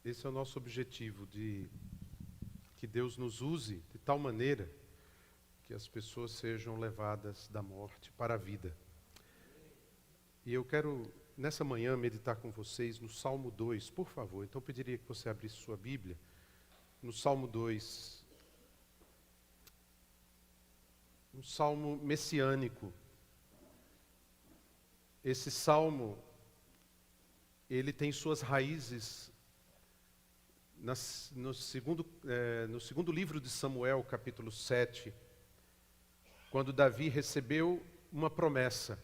Esse é o nosso objetivo, de que Deus nos use de tal maneira que as pessoas sejam levadas da morte para a vida. E eu quero, nessa manhã, meditar com vocês no Salmo 2, por favor. Então eu pediria que você abrisse sua Bíblia no Salmo 2. Um salmo messiânico. Esse salmo, ele tem suas raízes no segundo livro de Samuel, capítulo 7, quando Davi recebeu uma promessa,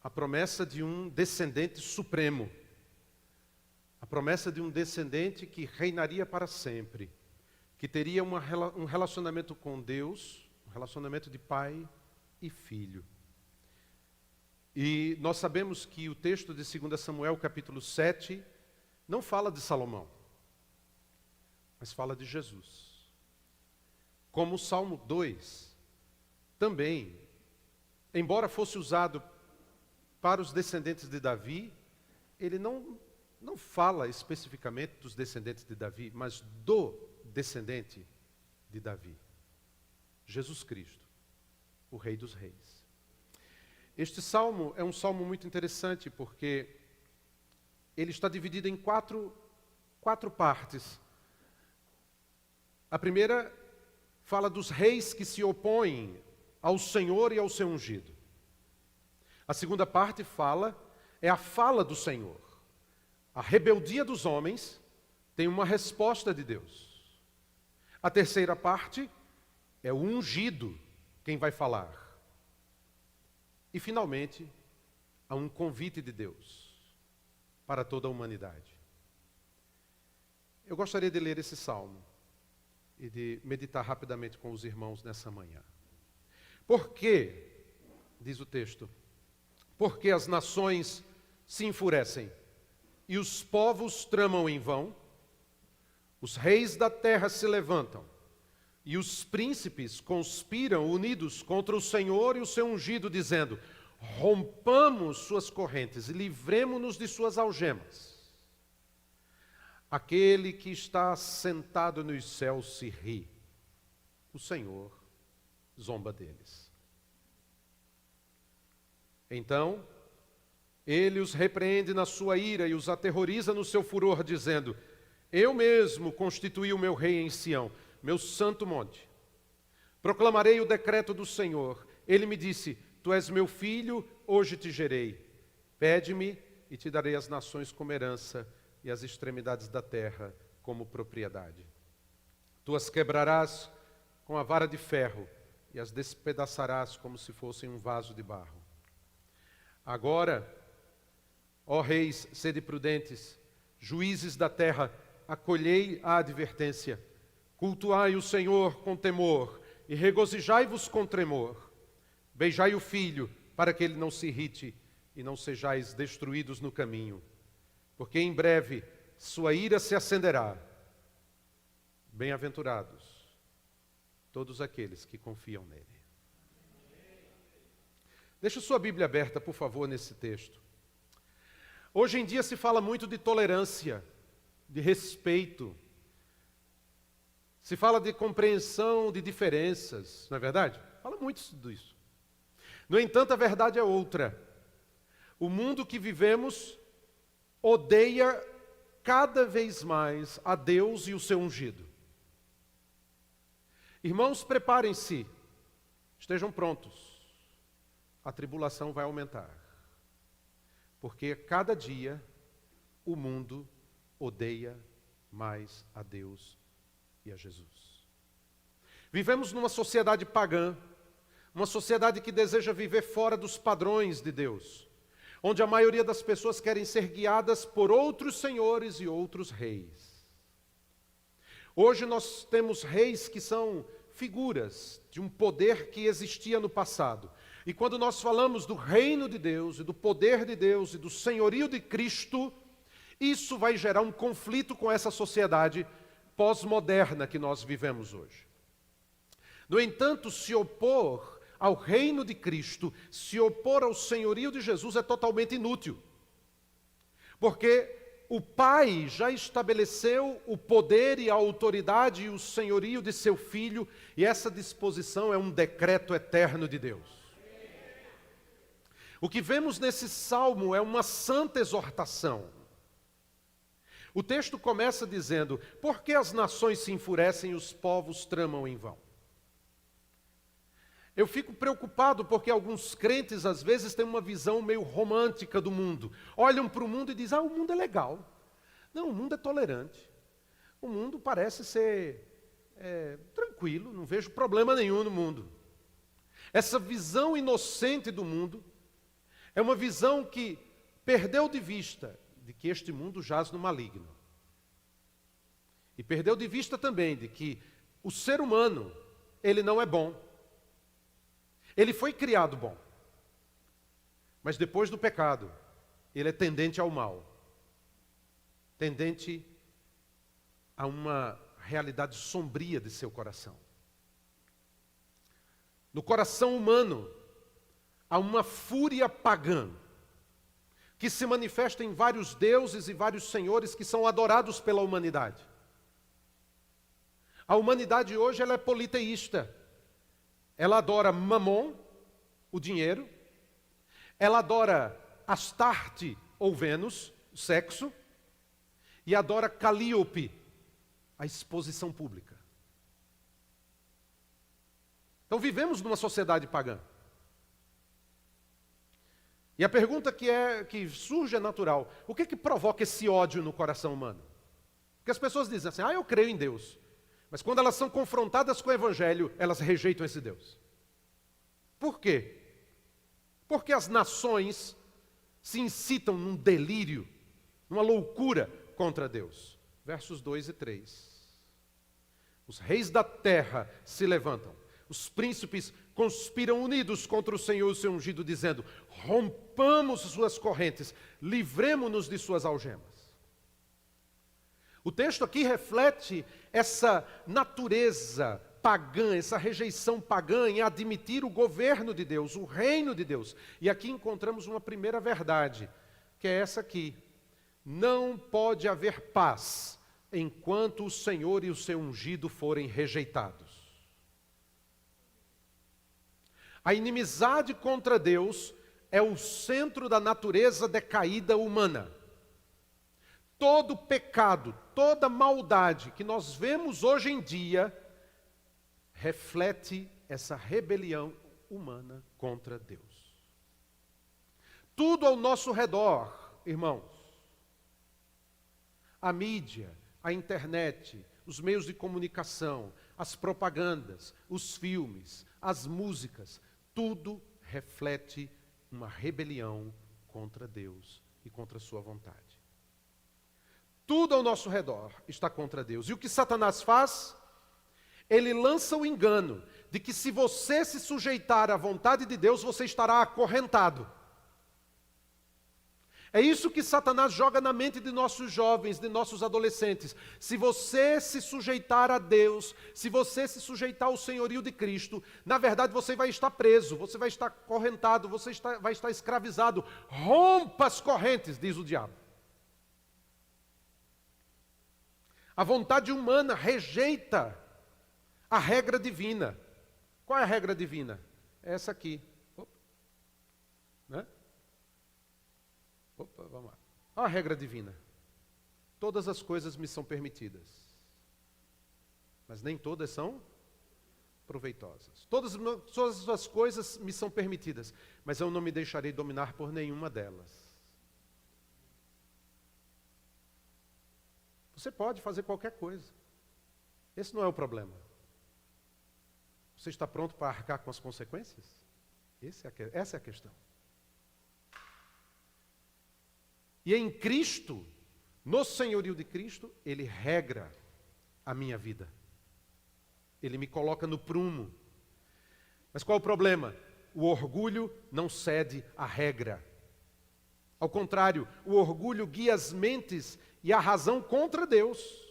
a promessa de um descendente supremo, a promessa de um descendente que reinaria para sempre, que teria um relacionamento com Deus, um relacionamento de pai e filho. E nós sabemos que o texto de 2 Samuel, capítulo 7, não fala de Salomão, mas fala de Jesus. Como o Salmo 2, também, embora fosse usado para os descendentes de Davi, ele não fala especificamente dos descendentes de Davi, mas do descendente de Davi, Jesus Cristo, o Rei dos Reis. Este salmo é um salmo muito interessante porque ele está dividido em quatro partes. A primeira fala dos reis que se opõem ao Senhor e ao seu ungido. A segunda parte é a fala do Senhor. A rebeldia dos homens tem uma resposta de Deus. A terceira parte é o ungido quem vai falar. E, finalmente, há um convite de Deus para toda a humanidade. Eu gostaria de ler esse salmo e de meditar rapidamente com os irmãos nessa manhã. Por que, diz o texto, porque as nações se enfurecem e os povos tramam em vão? Os reis da terra se levantam e os príncipes conspiram unidos contra o Senhor e o seu ungido, dizendo: rompamos suas correntes e livremo-nos de suas algemas. Aquele que está sentado nos céus se ri, o Senhor zomba deles. Então, ele os repreende na sua ira e os aterroriza no seu furor, dizendo: eu mesmo constituí o meu rei em Sião, meu santo monte. Proclamarei o decreto do Senhor. Ele me disse: tu és meu filho, hoje te gerei. Pede-me e te darei as nações como herança e as extremidades da terra como propriedade. Tu as quebrarás com a vara de ferro e as despedaçarás como se fossem um vaso de barro. Agora, ó reis, sede prudentes, juízes da terra, acolhei a advertência. Cultuai o Senhor com temor e regozijai-vos com tremor. Beijai o filho, para que ele não se irrite e não sejais destruídos no caminho. Porque em breve sua ira se acenderá. Bem-aventurados todos aqueles que confiam nele. Deixa sua Bíblia aberta, por favor, nesse texto. Hoje em dia se fala muito de tolerância, de respeito. Se fala de compreensão de diferenças, não é verdade? Fala muito disso. No entanto, a verdade é outra. O mundo que vivemos odeia cada vez mais a Deus e o seu ungido. Irmãos, preparem-se, estejam prontos. A tribulação vai aumentar. Porque cada dia o mundo odeia mais a Deus e a Jesus. Vivemos numa sociedade pagã, uma sociedade que deseja viver fora dos padrões de Deus, onde a maioria das pessoas querem ser guiadas por outros senhores e outros reis. Hoje nós temos reis que são figuras de um poder que existia no passado. E quando nós falamos do reino de Deus, e do poder de Deus, e do senhorio de Cristo, isso vai gerar um conflito com essa sociedade pós-moderna que nós vivemos hoje. No entanto, se opor ao reino de Cristo, se opor ao senhorio de Jesus é totalmente inútil. Porque o Pai já estabeleceu o poder e a autoridade e o senhorio de seu Filho, e essa disposição é um decreto eterno de Deus. O que vemos nesse salmo é uma santa exortação. O texto começa dizendo: por que as nações se enfurecem e os povos tramam em vão? Eu fico preocupado porque alguns crentes às vezes têm uma visão meio romântica do mundo. Olham para o mundo e dizem: o mundo é legal. Não, o mundo é tolerante. O mundo parece ser tranquilo, não vejo problema nenhum no mundo. Essa visão inocente do mundo é uma visão que perdeu de vista de que este mundo jaz no maligno. E perdeu de vista também de que o ser humano, ele não é bom. Ele foi criado bom, mas depois do pecado, ele é tendente ao mal, tendente a uma realidade sombria de seu coração. No coração humano, há uma fúria pagã, que se manifesta em vários deuses e vários senhores que são adorados pela humanidade. A humanidade hoje ela é politeísta. Ela adora Mamon, o dinheiro. Ela adora Astarte, ou Vênus, o sexo. E adora Calíope, a exposição pública. Então vivemos numa sociedade pagã. E a pergunta que surge é natural. O que provoca esse ódio no coração humano? Porque as pessoas dizem assim: eu creio em Deus. Mas quando elas são confrontadas com o Evangelho, elas rejeitam esse Deus. Por quê? Porque as nações se incitam num delírio, numa loucura contra Deus. Versos 2 e 3. Os reis da terra se levantam. Os príncipes conspiram unidos contra o Senhor e o seu ungido, dizendo: rompamos suas correntes, livremo-nos de suas algemas. O texto aqui reflete essa natureza pagã, essa rejeição pagã em admitir o governo de Deus, o reino de Deus. E aqui encontramos uma primeira verdade, que é essa aqui: não pode haver paz enquanto o Senhor e o seu ungido forem rejeitados. A inimizade contra Deus é o centro da natureza decaída humana. Todo pecado, toda maldade que nós vemos hoje em dia, reflete essa rebelião humana contra Deus. Tudo ao nosso redor, irmãos, a mídia, a internet, os meios de comunicação, as propagandas, os filmes, as músicas, tudo reflete uma rebelião contra Deus e contra a sua vontade. Tudo ao nosso redor está contra Deus. E o que Satanás faz? Ele lança o engano de que se você se sujeitar à vontade de Deus, você estará acorrentado. É isso que Satanás joga na mente de nossos jovens, de nossos adolescentes. Se você se sujeitar a Deus, se você se sujeitar ao senhorio de Cristo, na verdade você vai estar preso, você vai estar acorrentado, vai estar escravizado. Rompa as correntes, diz o diabo. A vontade humana rejeita a regra divina. Qual é a regra divina? É essa aqui. Opa. Né? Opa, vamos lá. Olha a regra divina. Todas as coisas me são permitidas, mas nem todas são proveitosas. Todas as coisas me são permitidas, mas eu não me deixarei dominar por nenhuma delas. Você pode fazer qualquer coisa. Esse não é o problema. Você está pronto para arcar com as consequências? Essa é a questão. E em Cristo, no senhorio de Cristo, Ele regra a minha vida. Ele me coloca no prumo. Mas qual é o problema? O orgulho não cede à regra. Ao contrário, o orgulho guia as mentes e a razão contra Deus.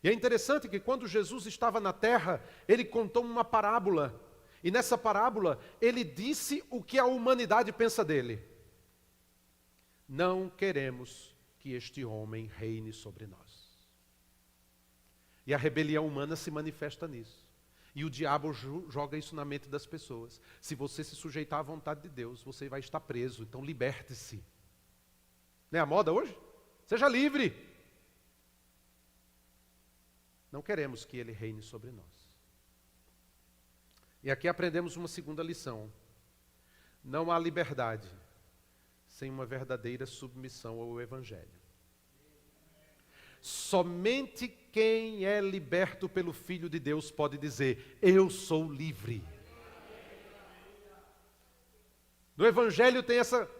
E é interessante que quando Jesus estava na terra, Ele contou uma parábola. E nessa parábola, Ele disse o que a humanidade pensa dele. Não queremos que que este homem reine sobre nós. E a rebelião humana se manifesta nisso. E o diabo joga isso na mente das pessoas. Se você se sujeitar à vontade de Deus, você vai estar preso, então liberte-se. Não é a moda hoje? Seja livre. Não queremos que ele reine sobre nós. E aqui aprendemos uma segunda lição. Não há liberdade sem uma verdadeira submissão ao Evangelho. Somente quem é liberto pelo Filho de Deus pode dizer: eu sou livre. No Evangelho tem essa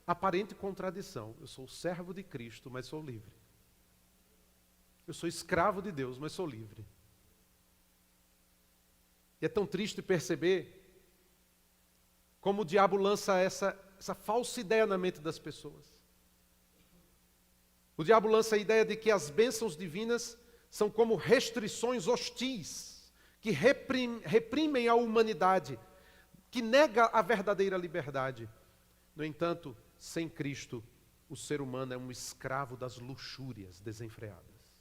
aparente contradição. Eu sou servo de Cristo, mas sou livre. Eu sou escravo de Deus, mas sou livre. E é tão triste perceber como o diabo lança essa falsa ideia na mente das pessoas. O diabo lança a ideia de que as bênçãos divinas são como restrições hostis, que reprimem a humanidade, que nega a verdadeira liberdade. No entanto, sem Cristo, o ser humano é um escravo das luxúrias desenfreadas.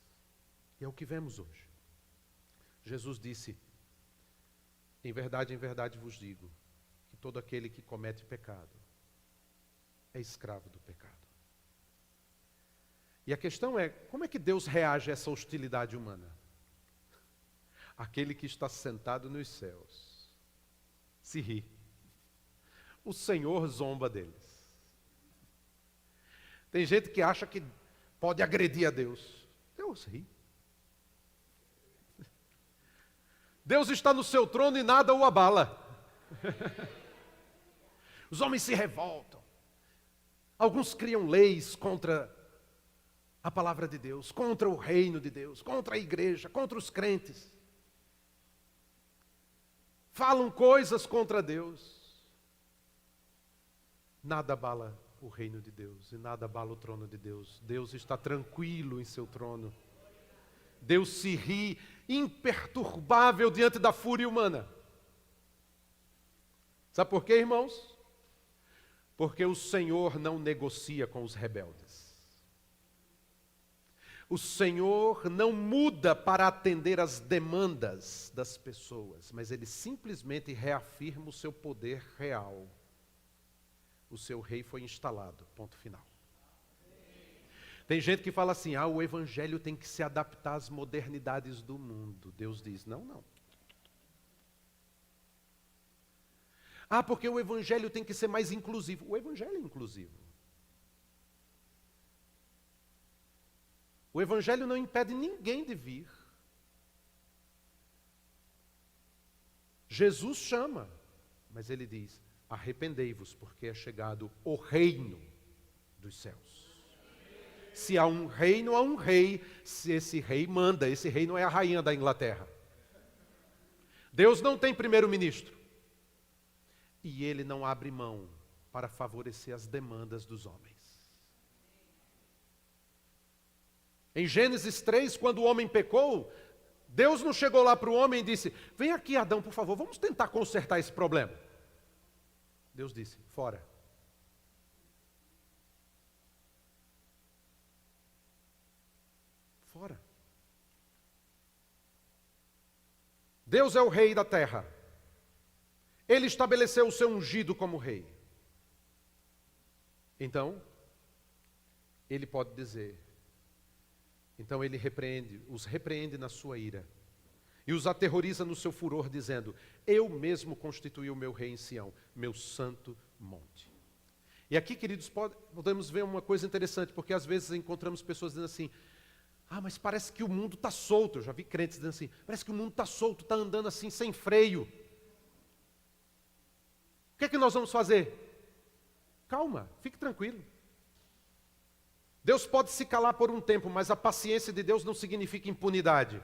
E é o que vemos hoje. Jesus disse: em verdade vos digo, que todo aquele que comete pecado é escravo do pecado. E a questão é, como é que Deus reage a essa hostilidade humana? Aquele que está sentado nos céus se ri. O Senhor zomba deles. Tem gente que acha que pode agredir a Deus. Deus ri. Deus está no seu trono e nada o abala. Os homens se revoltam. Alguns criam leis contra a palavra de Deus, contra o reino de Deus, contra a igreja, contra os crentes. Falam coisas contra Deus. Nada abala o reino de Deus e nada abala o trono de Deus. Deus está tranquilo em seu trono. Deus se ri, imperturbável diante da fúria humana. Sabe por quê, irmãos? Porque o Senhor não negocia com os rebeldes. O Senhor não muda para atender às demandas das pessoas, mas Ele simplesmente reafirma o seu poder real. O seu rei foi instalado, ponto final. Tem gente que fala assim: o Evangelho tem que se adaptar às modernidades do mundo. Deus diz: não. Porque o Evangelho tem que ser mais inclusivo. O Evangelho é inclusivo. O Evangelho não impede ninguém de vir. Jesus chama, mas Ele diz: arrependei-vos, porque é chegado o reino dos céus. Se há um reino, há um rei. Se esse rei manda, esse rei não é a rainha da Inglaterra. Deus não tem primeiro-ministro. E Ele não abre mão para favorecer as demandas dos homens. Em Gênesis 3, quando o homem pecou, Deus não chegou lá para o homem e disse: vem aqui, Adão, por favor, vamos tentar consertar esse problema. Deus disse: fora. Fora. Deus é o rei da terra. Ele estabeleceu o seu ungido como rei. Então, Ele pode dizer. Então Ele os repreende na sua ira. E os aterroriza no seu furor, dizendo: eu mesmo constituí o meu rei em Sião, meu santo monte. E aqui, queridos, podemos ver uma coisa interessante, porque às vezes encontramos pessoas dizendo assim: mas parece que o mundo está solto. Eu já vi crentes dizendo assim: parece que o mundo está solto, está andando assim, sem freio. O que é que nós vamos fazer? Calma, fique tranquilo. Deus pode se calar por um tempo, mas a paciência de Deus não significa impunidade.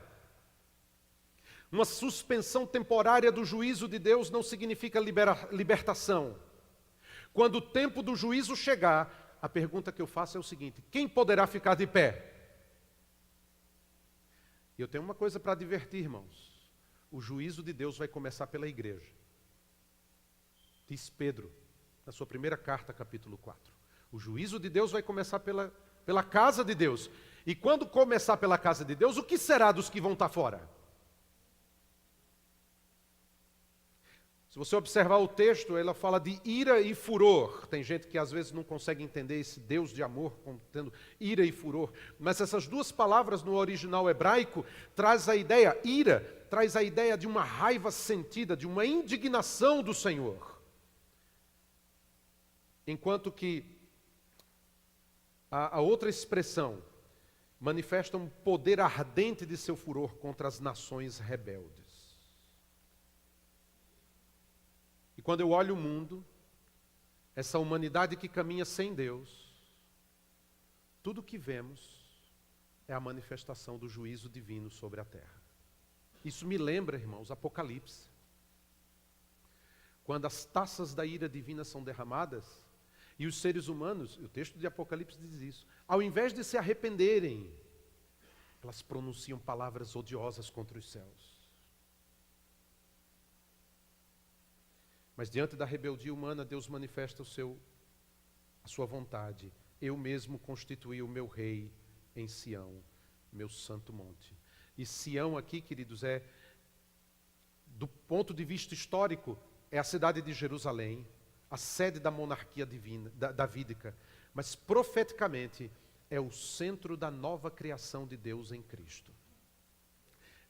Uma suspensão temporária do juízo de Deus não significa libertação. Quando o tempo do juízo chegar, a pergunta que eu faço é o seguinte: quem poderá ficar de pé? E eu tenho uma coisa para advertir, irmãos. O juízo de Deus vai começar pela igreja. Diz Pedro, na sua primeira carta, capítulo 4. O juízo de Deus vai começar pela pela casa de Deus. E quando começar pela casa de Deus, o que será dos que vão estar fora? Se você observar o texto, ela fala de ira e furor. Tem gente que às vezes não consegue entender esse Deus de amor como tendo ira e furor. Mas essas duas palavras no original hebraico traz a ideia, ira, traz a ideia de uma raiva sentida, de uma indignação do Senhor. Enquanto que a outra expressão manifesta um poder ardente de seu furor contra as nações rebeldes. E quando eu olho o mundo, essa humanidade que caminha sem Deus, tudo que vemos é a manifestação do juízo divino sobre a terra. Isso me lembra, irmãos, Apocalipse. Quando as taças da ira divina são derramadas, e os seres humanos, o texto de Apocalipse diz isso, ao invés de se arrependerem, elas pronunciam palavras odiosas contra os céus. Mas diante da rebeldia humana, Deus manifesta a sua vontade. Eu mesmo constituí o meu rei em Sião, meu santo monte. E Sião aqui, queridos, do ponto de vista histórico, é a cidade de Jerusalém, a sede da monarquia divina, davídica. Mas profeticamente, é o centro da nova criação de Deus em Cristo.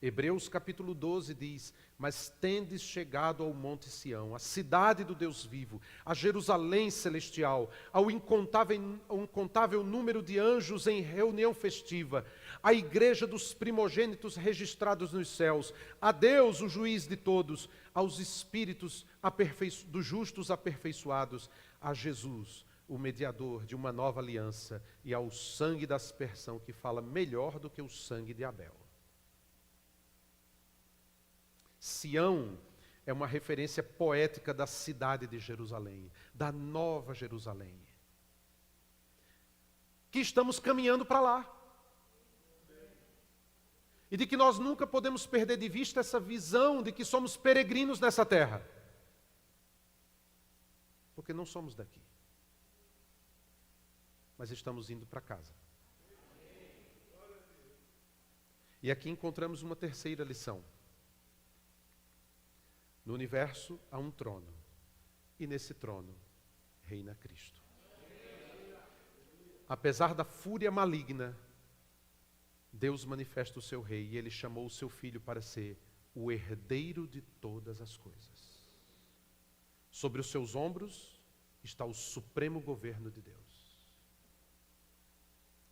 Hebreus capítulo 12 diz: mas tendes chegado ao monte Sião, a cidade do Deus vivo, a Jerusalém celestial, ao incontável número de anjos em reunião festiva, a igreja dos primogênitos registrados nos céus, a Deus, o juiz de todos, aos espíritos dos justos aperfeiçoados, a Jesus, o mediador de uma nova aliança, e ao sangue da aspersão, que fala melhor do que o sangue de Abel. Sião é uma referência poética da cidade de Jerusalém, da nova Jerusalém, que estamos caminhando para lá. E de que nós nunca podemos perder de vista essa visão de que somos peregrinos nessa terra. Porque não somos daqui. Mas estamos indo para casa. E aqui encontramos uma terceira lição. No universo há um trono, e nesse trono reina Cristo. Apesar da fúria maligna, Deus manifesta o seu rei, e ele chamou o seu filho para ser o herdeiro de todas as coisas. Sobre os seus ombros está o supremo governo de Deus.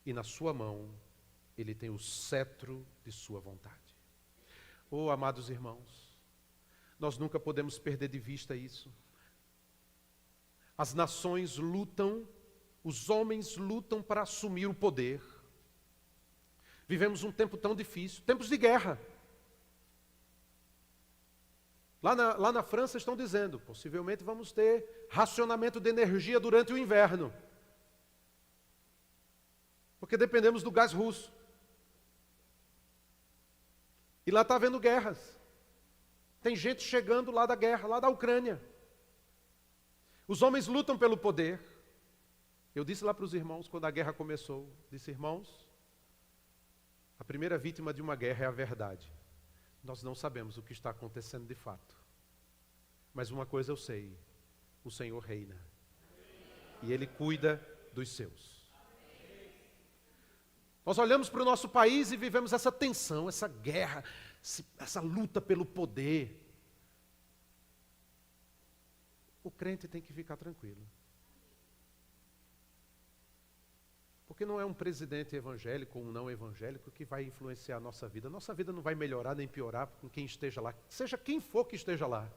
E na sua mão ele tem o cetro de sua vontade. Oh, amados irmãos, nós nunca podemos perder de vista isso. As nações lutam, os homens lutam para assumir o poder. Vivemos um tempo tão difícil, tempos de guerra. Lá na França estão dizendo, possivelmente vamos ter racionamento de energia durante o inverno. Porque dependemos do gás russo. E lá está havendo guerras. Tem gente chegando lá da guerra, lá da Ucrânia. Os homens lutam pelo poder. Eu disse lá para os irmãos, quando a guerra começou, disse: irmãos, a primeira vítima de uma guerra é a verdade. Nós não sabemos o que está acontecendo de fato. Mas uma coisa eu sei, o Senhor reina. E Ele cuida dos seus. Nós olhamos para o nosso país e vivemos essa tensão, essa guerra, essa luta pelo poder. O crente tem que ficar tranquilo. Porque não é um presidente evangélico ou um não evangélico que vai influenciar a nossa vida. Nossa vida não vai melhorar nem piorar com quem esteja lá, seja quem for que esteja lá.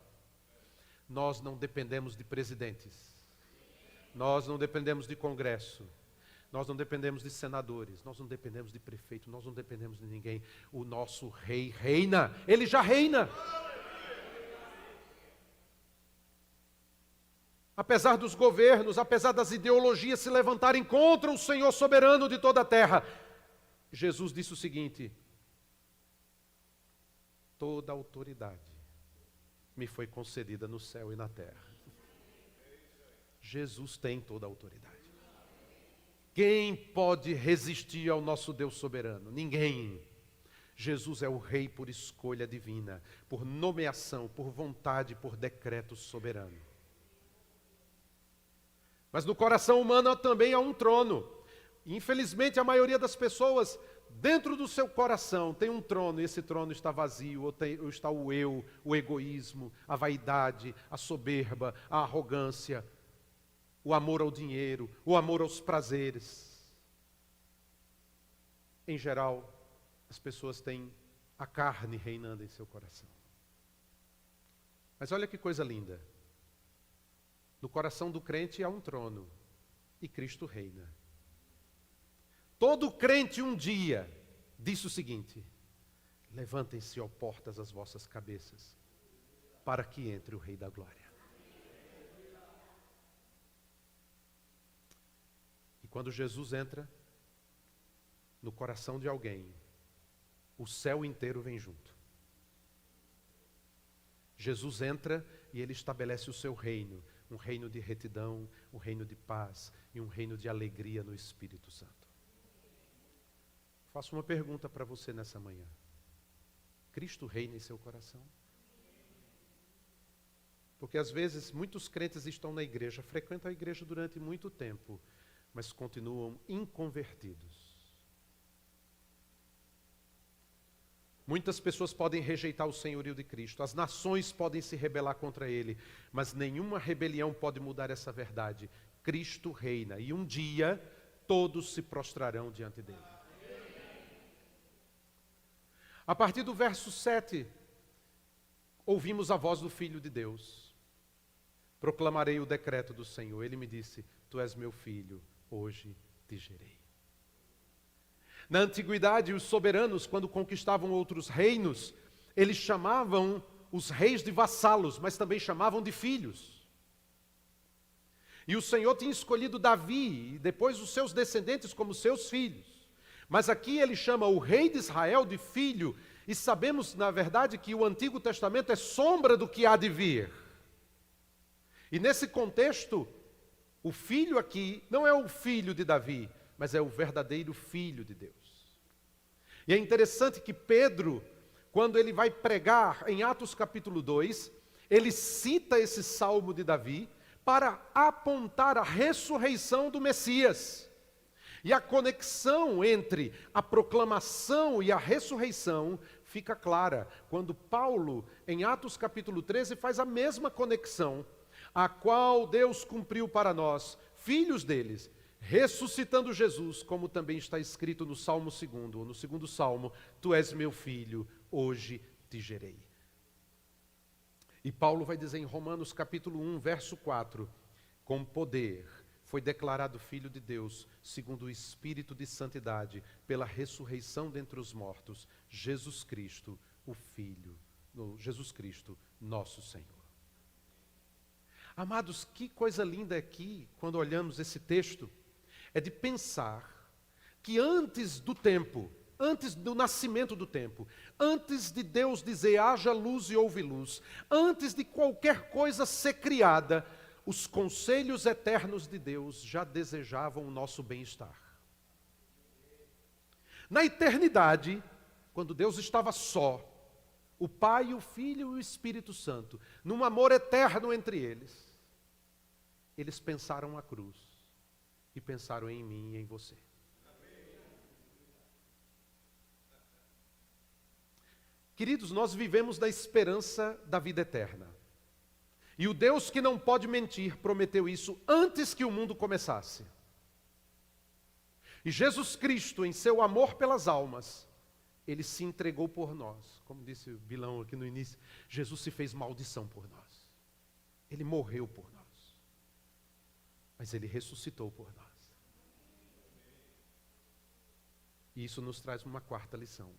Nós não dependemos de presidentes. Nós não dependemos de congresso. Nós não dependemos de senadores, nós não dependemos de prefeito, nós não dependemos de ninguém. O nosso rei reina, ele já reina. Apesar dos governos, apesar das ideologias se levantarem contra o Senhor soberano de toda a terra, Jesus disse o seguinte: toda autoridade me foi concedida no céu e na terra. Jesus tem toda a autoridade. Quem pode resistir ao nosso Deus soberano? Ninguém. Jesus é o Rei por escolha divina, por nomeação, por vontade, por decreto soberano. Mas no coração humano também há um trono. Infelizmente, a maioria das pessoas, dentro do seu coração, tem um trono, e esse trono está vazio, ou está o eu, o egoísmo, a vaidade, a soberba, a arrogância, o amor ao dinheiro, o amor aos prazeres. Em geral, as pessoas têm a carne reinando em seu coração. Mas olha que coisa linda. No coração do crente há um trono e Cristo reina. Todo crente um dia disse o seguinte: levantem-se, ó portas, as vossas cabeças, para que entre o Rei da Glória. E quando Jesus entra no coração de alguém, o céu inteiro vem junto. Jesus entra e ele estabelece o seu reino, um reino de retidão, um reino de paz e um reino de alegria no Espírito Santo. Faço uma pergunta para você nessa manhã. Cristo reina em seu coração? Porque às vezes muitos crentes estão na igreja, frequentam a igreja durante muito tempo, mas continuam inconvertidos. Muitas pessoas podem rejeitar o senhorio de Cristo, as nações podem se rebelar contra Ele, mas nenhuma rebelião pode mudar essa verdade. Cristo reina e um dia todos se prostrarão diante dEle. A partir do verso 7, ouvimos a voz do Filho de Deus. Proclamarei o decreto do Senhor. Ele me disse: Tu és meu filho, hoje te gerei. Na antiguidade, os soberanos, quando conquistavam outros reinos, eles chamavam os reis de vassalos, mas também chamavam de filhos. E o Senhor tinha escolhido Davi e depois os seus descendentes como seus filhos. Mas aqui ele chama o rei de Israel de filho, e sabemos, na verdade, que o Antigo Testamento é sombra do que há de vir. E nesse contexto, o filho aqui não é o filho de Davi, mas é o verdadeiro Filho de Deus. E é interessante que Pedro, quando ele vai pregar em Atos capítulo 2, ele cita esse salmo de Davi para apontar a ressurreição do Messias. E a conexão entre a proclamação e a ressurreição fica clara quando Paulo, em Atos capítulo 13, faz a mesma conexão, a qual Deus cumpriu para nós, filhos deles, ressuscitando Jesus, como também está escrito no Salmo 2, ou no segundo Salmo: Tu és meu filho, hoje te gerei. E Paulo vai dizer em Romanos capítulo 1, verso 4, com poder foi declarado Filho de Deus, segundo o Espírito de Santidade, pela ressurreição dentre os mortos, Jesus Cristo, o Filho, Jesus Cristo, nosso Senhor. Amados, que coisa linda aqui, quando olhamos esse texto, é de pensar que antes do tempo, antes do nascimento do tempo, antes de Deus dizer haja luz e houve luz, antes de qualquer coisa ser criada, os conselhos eternos de Deus já desejavam o nosso bem-estar. Na eternidade, quando Deus estava só, o Pai, o Filho e o Espírito Santo, num amor eterno entre eles pensaram a cruz. E pensaram em mim e em você. Queridos, nós vivemos da esperança da vida eterna. E o Deus que não pode mentir prometeu isso antes que o mundo começasse. E Jesus Cristo, em seu amor pelas almas, Ele se entregou por nós. Como disse o Bilão aqui no início, Jesus se fez maldição por nós. Ele morreu por nós. Mas Ele ressuscitou por nós. E isso nos traz uma quarta lição.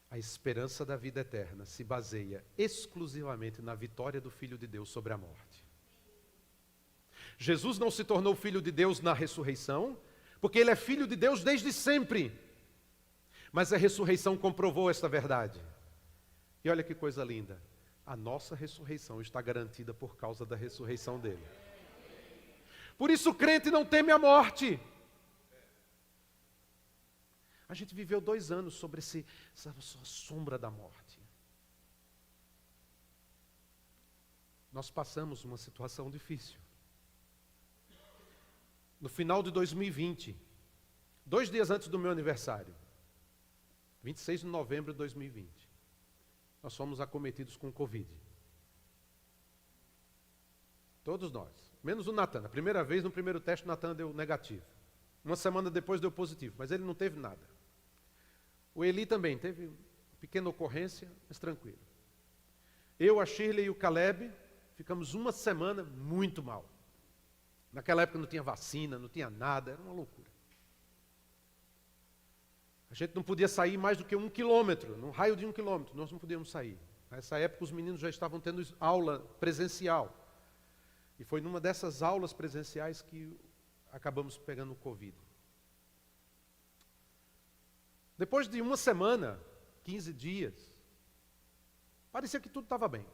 A esperança da vida eterna se baseia exclusivamente na vitória do Filho de Deus sobre a morte. Jesus não se tornou Filho de Deus na ressurreição, porque Ele é Filho de Deus desde sempre. Mas a ressurreição comprovou esta verdade. E olha que coisa linda. A nossa ressurreição está garantida por causa da ressurreição dele. Por isso o crente não teme a morte. A gente viveu 2 anos sobre essa sombra da morte. Nós passamos uma situação difícil. No final de 2020, 2 dias antes do meu aniversário, 26 de novembro de 2020, nós fomos acometidos com Covid. Todos nós, menos o Natan. A primeira vez, no primeiro teste, o Natan deu negativo. Uma semana depois deu positivo, mas ele não teve nada. O Eli também teve pequena ocorrência, mas tranquilo. Eu, a Shirley e o Caleb ficamos uma semana muito mal. Naquela época não tinha vacina, não tinha nada, era uma loucura. A gente não podia sair mais do que 1 quilômetro, num raio de 1 quilômetro, nós não podíamos sair. Nessa época os meninos já estavam tendo aula presencial. E foi numa dessas aulas presenciais que acabamos pegando o Covid. Depois de uma semana, 15 dias, parecia que tudo estava bem.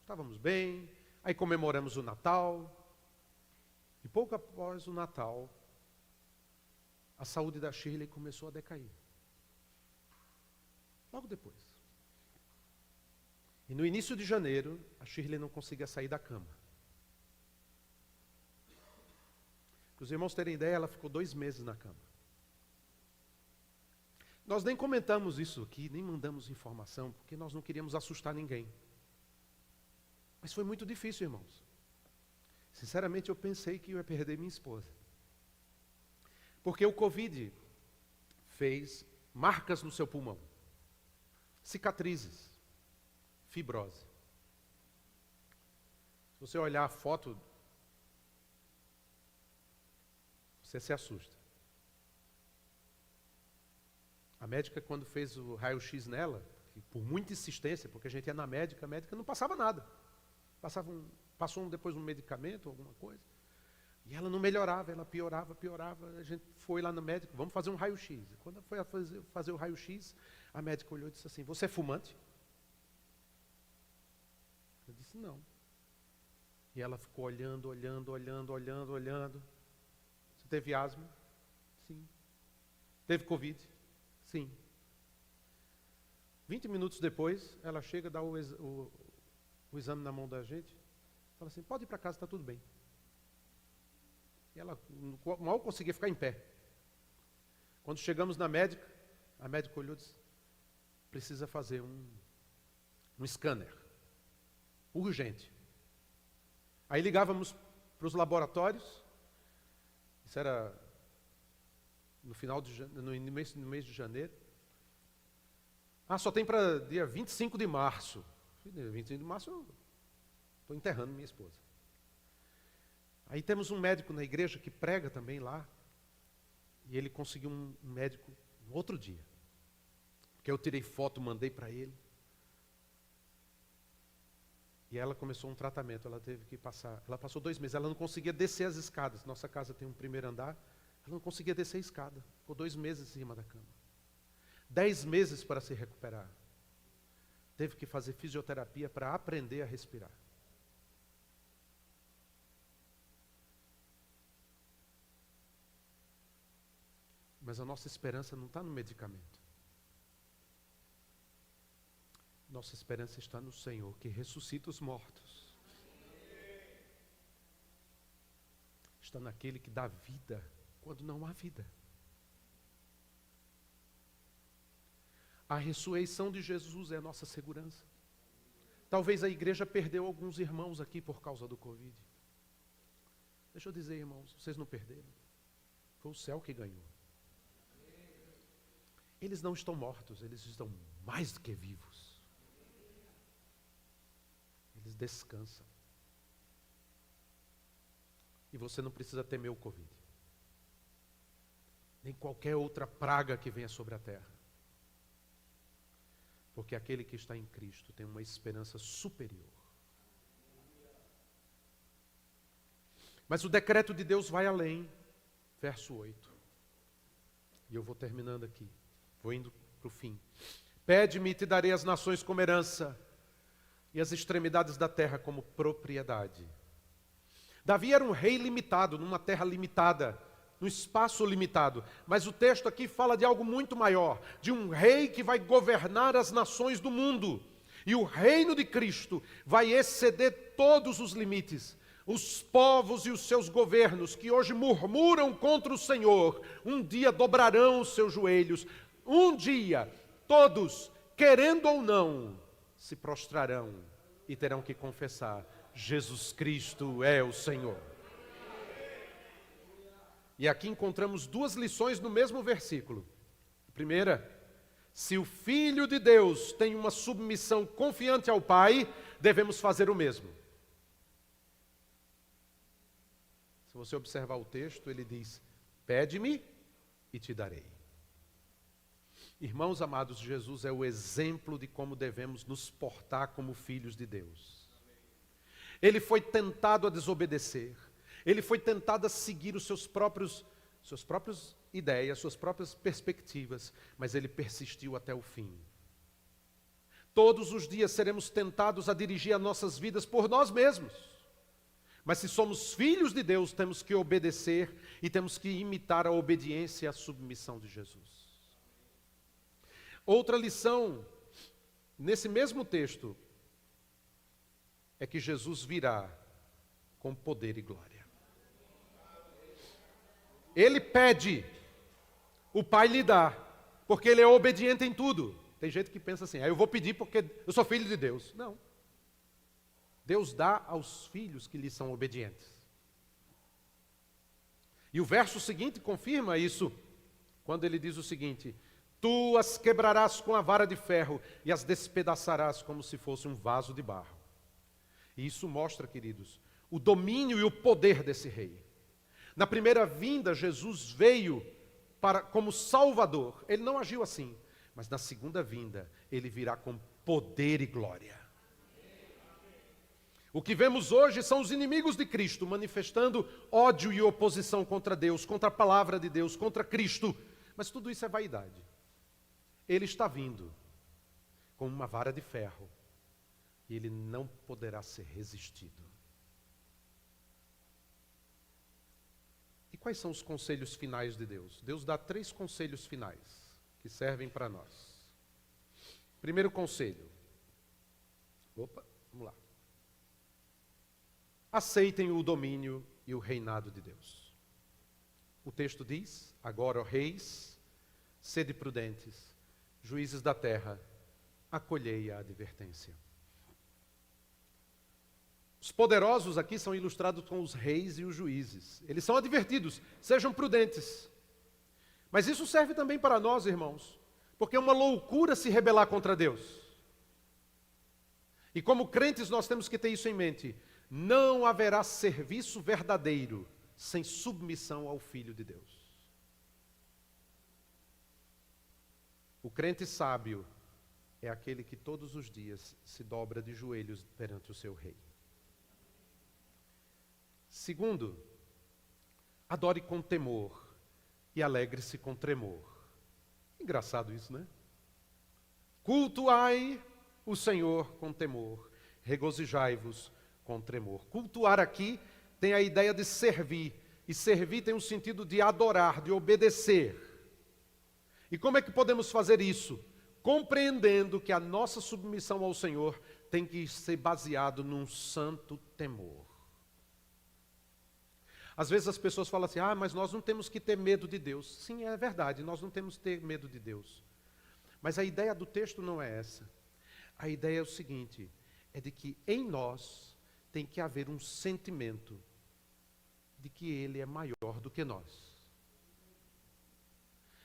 Estávamos bem, aí comemoramos o Natal. E pouco após o Natal, a saúde da Shirley começou a decair. Logo depois. E no início de janeiro, a Shirley não conseguia sair da cama. Para os irmãos terem ideia, ela ficou 2 meses na cama. Nós nem comentamos isso aqui, nem mandamos informação, porque nós não queríamos assustar ninguém. Mas foi muito difícil, irmãos. Sinceramente, eu pensei que eu ia perder minha esposa. Porque o Covid fez marcas no seu pulmão, cicatrizes, fibrose. Se você olhar a foto, você se assusta. A médica, quando fez o raio-x nela, por muita insistência, porque a gente ia na médica, a médica não passava nada. Passou depois um medicamento, alguma coisa, e ela não melhorava, ela piorava. A gente foi lá no médico, vamos fazer um raio-x. Quando foi fazer o raio-x, a médica olhou e disse assim: você é fumante? Eu disse: não. E ela ficou olhando. Você teve asma? Sim. Teve Covid? Sim. 20 minutos depois, ela chega, dá o exame na mão da gente, fala assim: pode ir para casa, está tudo bem. E ela mal conseguia ficar em pé. Quando chegamos na médica, a médica olhou e disse: precisa fazer um scanner. Urgente. Aí ligávamos para os laboratórios, isso era no mês de janeiro. Só tem para dia 25 de março. Dia 25 de março eu estou enterrando minha esposa. Aí temos um médico na igreja que prega também lá. E ele conseguiu um médico no outro dia. Porque eu tirei foto, mandei para ele. E ela começou um tratamento, ela passou 2 meses, ela não conseguia descer as escadas. Nossa casa tem um primeiro andar, ela não conseguia descer a escada. Ficou 2 meses em cima da cama. 10 meses para se recuperar. Teve que fazer fisioterapia para aprender a respirar. Mas a nossa esperança não está no medicamento. Nossa esperança está no Senhor, que ressuscita os mortos. Está naquele que dá vida quando não há vida. A ressurreição de Jesus é a nossa segurança. Talvez a igreja perdeu alguns irmãos aqui por causa do Covid. Deixa eu dizer, irmãos, vocês não perderam. Foi o céu que ganhou. Eles não estão mortos, eles estão mais do que vivos. Eles descansam. E você não precisa temer o Covid. Nem qualquer outra praga que venha sobre a terra. Porque aquele que está em Cristo tem uma esperança superior. Mas o decreto de Deus vai além. Verso 8. E eu vou terminando aqui. Vou indo para o fim. Pede-me e te darei as nações como herança, e as extremidades da terra como propriedade. Davi era um rei limitado, numa terra limitada, num espaço limitado. Mas o texto aqui fala de algo muito maior, de um rei que vai governar as nações do mundo. E o reino de Cristo vai exceder todos os limites. Os povos e os seus governos que hoje murmuram contra o Senhor, um dia dobrarão os seus joelhos. Um dia, todos, querendo ou não, se prostrarão e terão que confessar: Jesus Cristo é o Senhor. E aqui encontramos duas lições no mesmo versículo. A primeira: se o Filho de Deus tem uma submissão confiante ao Pai, devemos fazer o mesmo. Se você observar o texto, ele diz: pede-me e te darei. Irmãos amados, Jesus é o exemplo de como devemos nos portar como filhos de Deus. Ele foi tentado a desobedecer. Ele foi tentado a seguir os suas próprias ideias, suas próprias perspectivas, mas ele persistiu até o fim. Todos os dias seremos tentados a dirigir as nossas vidas por nós mesmos. Mas se somos filhos de Deus, temos que obedecer e temos que imitar a obediência e a submissão de Jesus. Outra lição, nesse mesmo texto, é que Jesus virá com poder e glória. Ele pede, o Pai lhe dá, porque ele é obediente em tudo. Tem gente que pensa assim: eu vou pedir porque eu sou filho de Deus. Não. Deus dá aos filhos que lhe são obedientes. E o verso seguinte confirma isso, quando ele diz o seguinte: tu as quebrarás com a vara de ferro e as despedaçarás como se fosse um vaso de barro. E isso mostra, queridos, o domínio e o poder desse rei. Na primeira vinda, Jesus veio como Salvador. Ele não agiu assim. Mas na segunda vinda, ele virá com poder e glória. O que vemos hoje são os inimigos de Cristo manifestando ódio e oposição contra Deus, contra a palavra de Deus, contra Cristo. Mas tudo isso é vaidade. Ele está vindo com uma vara de ferro e ele não poderá ser resistido. E quais são os conselhos finais de Deus? Deus dá 3 conselhos finais que servem para nós. Primeiro conselho. Vamos lá. Aceitem o domínio e o reinado de Deus. O texto diz: agora, ó reis, sede prudentes, juízes da terra, acolhei a advertência. Os poderosos aqui são ilustrados com os reis e os juízes. Eles são advertidos: sejam prudentes. Mas isso serve também para nós, irmãos, porque é uma loucura se rebelar contra Deus. E como crentes nós temos que ter isso em mente: não haverá serviço verdadeiro sem submissão ao Filho de Deus. O crente sábio é aquele que todos os dias se dobra de joelhos perante o seu rei. Segundo, adore com temor e alegre-se com tremor. Engraçado isso, né? Cultuai o Senhor com temor, regozijai-vos com tremor. Cultuar aqui tem a ideia de servir, e servir tem o sentido de adorar, de obedecer. E como é que podemos fazer isso? Compreendendo que a nossa submissão ao Senhor tem que ser baseado num santo temor. Às vezes as pessoas falam assim: mas nós não temos que ter medo de Deus. Sim, é verdade, nós não temos que ter medo de Deus. Mas a ideia do texto não é essa. A ideia é o seguinte: é de que em nós tem que haver um sentimento de que Ele é maior do que nós.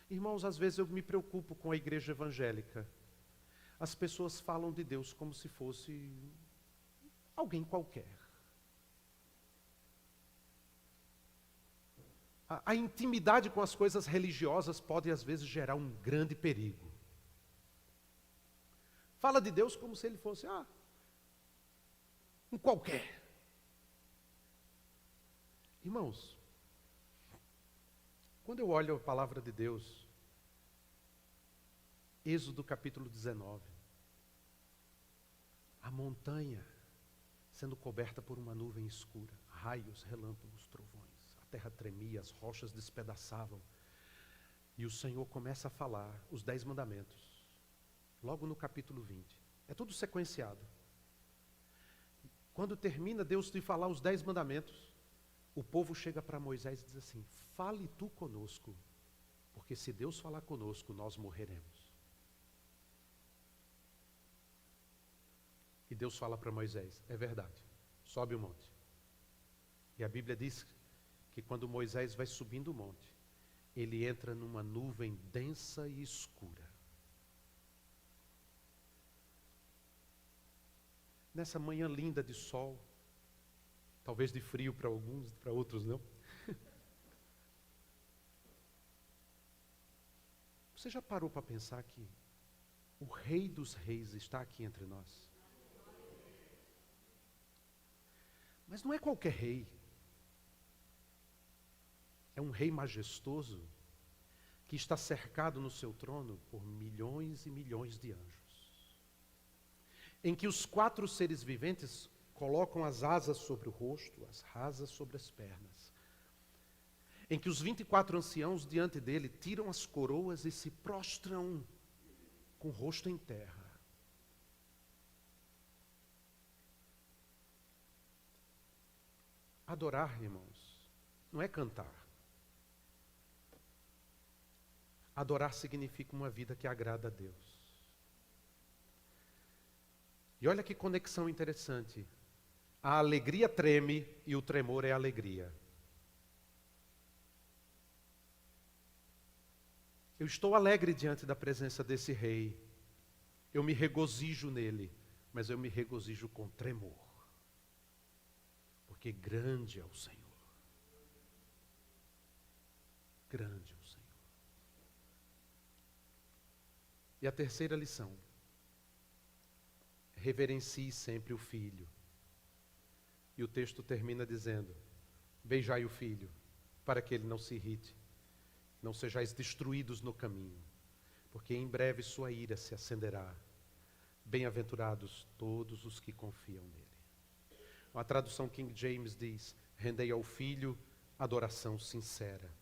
Irmãos, às vezes eu me preocupo com a igreja evangélica. As pessoas falam de Deus como se fosse alguém qualquer. A intimidade com as coisas religiosas pode às vezes gerar um grande perigo. Fala de Deus como se Ele fosse um qualquer. Irmãos, quando eu olho a palavra de Deus, Êxodo capítulo 19, a montanha sendo coberta por uma nuvem escura, a raios, relâmpagos, trovões. A terra tremia, as rochas despedaçavam. E o Senhor começa a falar os 10 mandamentos. Logo no capítulo 20. É tudo sequenciado. Quando termina Deus de falar os 10 mandamentos, o povo chega para Moisés e diz assim: fale tu conosco, porque se Deus falar conosco, nós morreremos. E Deus fala para Moisés: é verdade, sobe o monte. E a Bíblia diz que quando Moisés vai subindo o monte, ele entra numa nuvem densa e escura. Nessa manhã linda de sol, talvez de frio para alguns, para outros não. Você já parou para pensar que o Rei dos Reis está aqui entre nós? Mas não é qualquer rei. É um rei majestoso que está cercado no seu trono por milhões e milhões de anjos, em que os 4 seres viventes colocam as asas sobre o rosto, as asas sobre as pernas, em que os 24 anciãos diante dele tiram as coroas e se prostram com o rosto em terra. Adorar, irmãos, não é cantar. Adorar significa uma vida que agrada a Deus. E olha que conexão interessante. A alegria treme e o tremor é alegria. Eu estou alegre diante da presença desse rei. Eu me regozijo nele, mas eu me regozijo com tremor. Porque grande é o Senhor. Grande é o Senhor. E a terceira lição: reverencie sempre o filho. E o texto termina dizendo: beijai o filho, para que ele não se irrite, não sejais destruídos no caminho, porque em breve sua ira se acenderá. Bem-aventurados todos os que confiam nele. Uma tradução King James diz: rendei ao filho adoração sincera.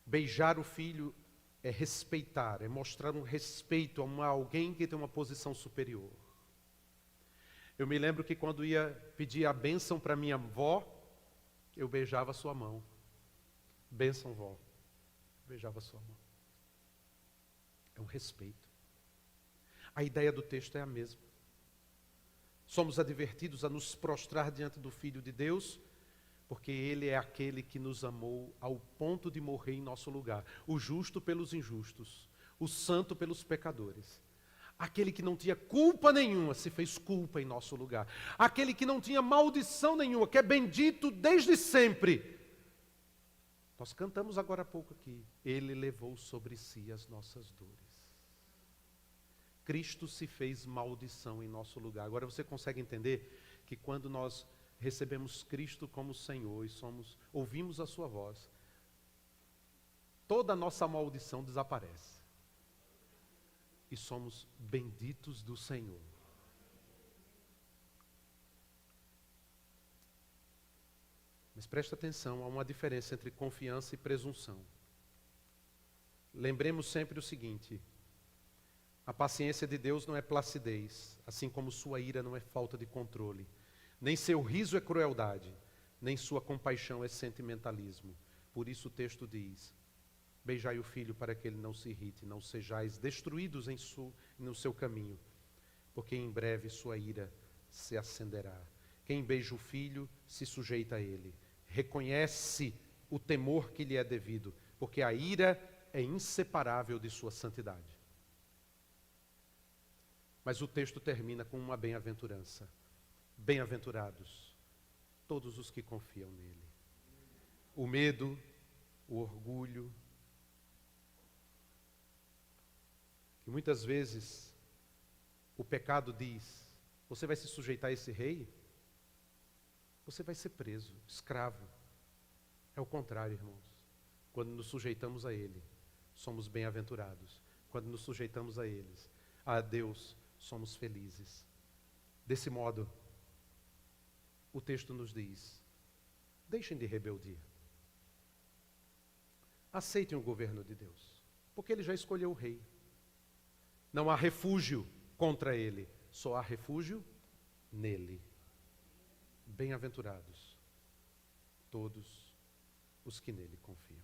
Beijar o filho é respeitar, é mostrar um respeito a alguém que tem uma posição superior. Eu me lembro que quando ia pedir a bênção para minha avó, eu beijava a sua mão. Bênção, vó. Beijava a sua mão. É um respeito. A ideia do texto é a mesma. Somos advertidos a nos prostrar diante do Filho de Deus, porque Ele é aquele que nos amou ao ponto de morrer em nosso lugar. O justo pelos injustos, o santo pelos pecadores. Aquele que não tinha culpa nenhuma se fez culpa em nosso lugar. Aquele que não tinha maldição nenhuma, que é bendito desde sempre. Nós cantamos agora há pouco aqui. Ele levou sobre si as nossas dores. Cristo se fez maldição em nosso lugar. Agora você consegue entender que quando nós recebemos Cristo como Senhor e ouvimos a sua voz, toda a nossa maldição desaparece. E somos benditos do Senhor. Mas presta atenção, há uma diferença entre confiança e presunção. Lembremos sempre o seguinte: a paciência de Deus não é placidez, assim como sua ira não é falta de controle. Nem seu riso é crueldade, nem sua compaixão é sentimentalismo. Por isso o texto diz: beijai o filho para que ele não se irrite, não sejais destruídos no seu caminho, porque em breve sua ira se acenderá. Quem beija o filho se sujeita a ele, reconhece o temor que lhe é devido, porque a ira é inseparável de sua santidade. Mas o texto termina com uma bem-aventurança. Bem-aventurados todos os que confiam nele. O medo, o orgulho, que muitas vezes o pecado diz: você vai se sujeitar a esse rei? Você vai ser preso, escravo. É o contrário, irmãos. Quando nos sujeitamos a ele, somos bem-aventurados. Quando nos sujeitamos a Deus, somos felizes. Desse modo, o texto nos diz: Deixem de rebeldia. Aceitem o governo de Deus, porque Ele já escolheu o rei. Não há refúgio contra Ele, só há refúgio nele. Bem-aventurados todos os que nele confiam.